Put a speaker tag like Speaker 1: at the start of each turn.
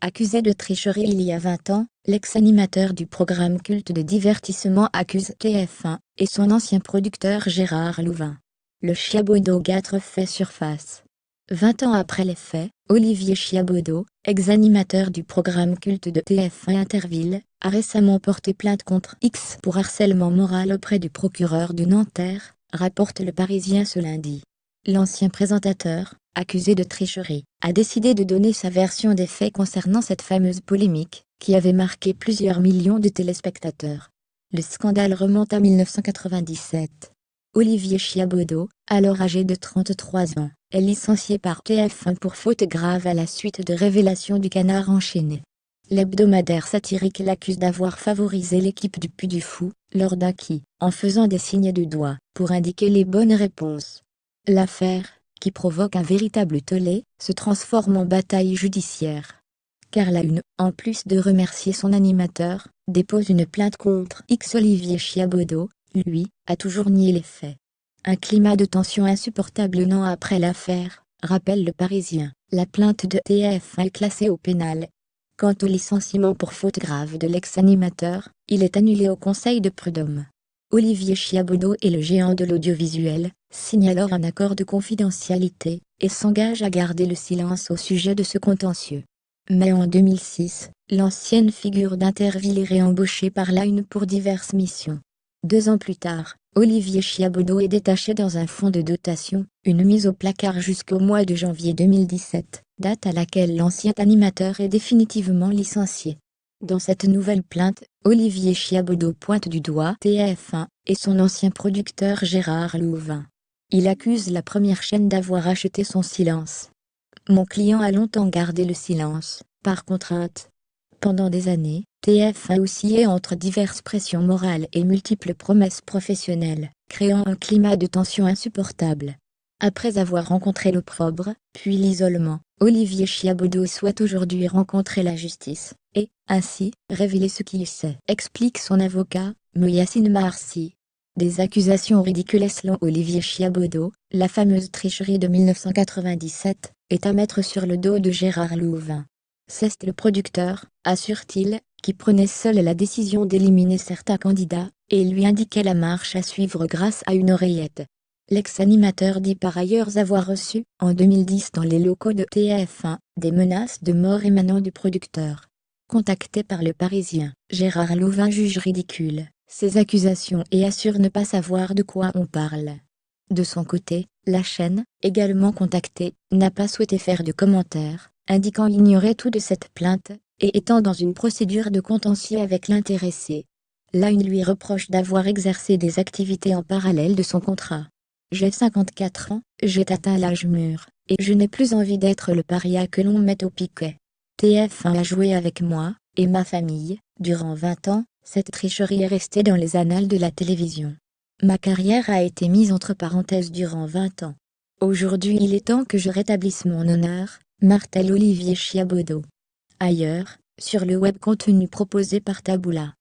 Speaker 1: Accusé de tricherie il y a 20 ans, l'ex-animateur du programme culte de divertissement accuse TF1 et son ancien producteur Gérard Louvain. Le Chiabodo gâte refait surface. 20 ans après les faits, Olivier Chiabodo, ex-animateur du programme culte de TF1 Interville, a récemment porté plainte contre X pour harcèlement moral auprès du procureur de Nanterre, rapporte Le Parisien ce lundi. L'ancien présentateur, accusé de tricherie, a décidé de donner sa version des faits concernant cette fameuse polémique, qui avait marqué plusieurs millions de téléspectateurs. Le scandale remonte à 1997. Olivier Chiabodo, alors âgé de 33 ans, est licencié par TF1 pour faute grave à la suite de révélations du Canard enchaîné. L'hebdomadaire satirique l'accuse d'avoir favorisé l'équipe du Puy du Fou, lors d'un qui, en faisant des signes de doigts, pour indiquer les bonnes réponses. L'affaire, qui provoque un véritable tollé, se transforme en bataille judiciaire. Car la Une, en plus de remercier son animateur, dépose une plainte contre Olivier Chiabodo, lui, a toujours nié les faits. Un climat de tension insupportable un an après l'affaire, rappelle Le Parisien. La plainte de TF1 est classée au pénal. Quant au licenciement pour faute grave de l'ex-animateur, il est annulé au Conseil de prud'homme. Olivier Chiabodo et le géant de l'audiovisuel signent alors un accord de confidentialité et s'engagent à garder le silence au sujet de ce contentieux. Mais en 2006, l'ancienne figure d'Interville est réembauchée par la Une pour diverses missions. 2 ans plus tard, Olivier Chiabodo est détaché dans un fonds de dotation, une mise au placard jusqu'au mois de janvier 2017, date à laquelle l'ancien animateur est définitivement licencié. Dans cette nouvelle plainte, Olivier Chiabodo pointe du doigt TF1 et son ancien producteur Gérard Louvain. Il accuse la première chaîne d'avoir acheté son silence. Mon client a longtemps gardé le silence, par contrainte. Pendant des années, TF1 oscillait entre diverses pressions morales et multiples promesses professionnelles, créant un climat de tension insupportable. Après avoir rencontré l'opprobre, puis l'isolement, Olivier Chiabodo souhaite aujourd'hui rencontrer la justice, et, ainsi, révéler ce qu'il sait, explique son avocat, Yassine Marci. Des accusations ridicules selon Olivier Chiabodo, la fameuse tricherie de 1997, est à mettre sur le dos de Gérard Louvain. C'est le producteur, assure-t-il, qui prenait seul la décision d'éliminer certains candidats, et lui indiquait la marche à suivre grâce à une oreillette. L'ex-animateur dit par ailleurs avoir reçu, en 2010 dans les locaux de TF1, des menaces de mort émanant du producteur. Contacté par Le Parisien, Gérard Louvain juge ridicule ces accusations et assure ne pas savoir de quoi on parle. De son côté, la chaîne, également contactée, n'a pas souhaité faire de commentaires, indiquant ignorer tout de cette plainte, et étant dans une procédure de contentieux avec l'intéressé. La Une lui reproche d'avoir exercé des activités en parallèle de son contrat. J'ai 54 ans, j'ai atteint l'âge mûr, et je n'ai plus envie d'être le paria que l'on met au piquet. TF1 a joué avec moi, et ma famille, durant 20 ans, cette tricherie est restée dans les annales de la télévision. Ma carrière a été mise entre parenthèses durant 20 ans. Aujourd'hui il est temps que je rétablisse mon honneur, martèle Olivier Chiabodo. Ailleurs, sur le web contenu proposé par Taboula.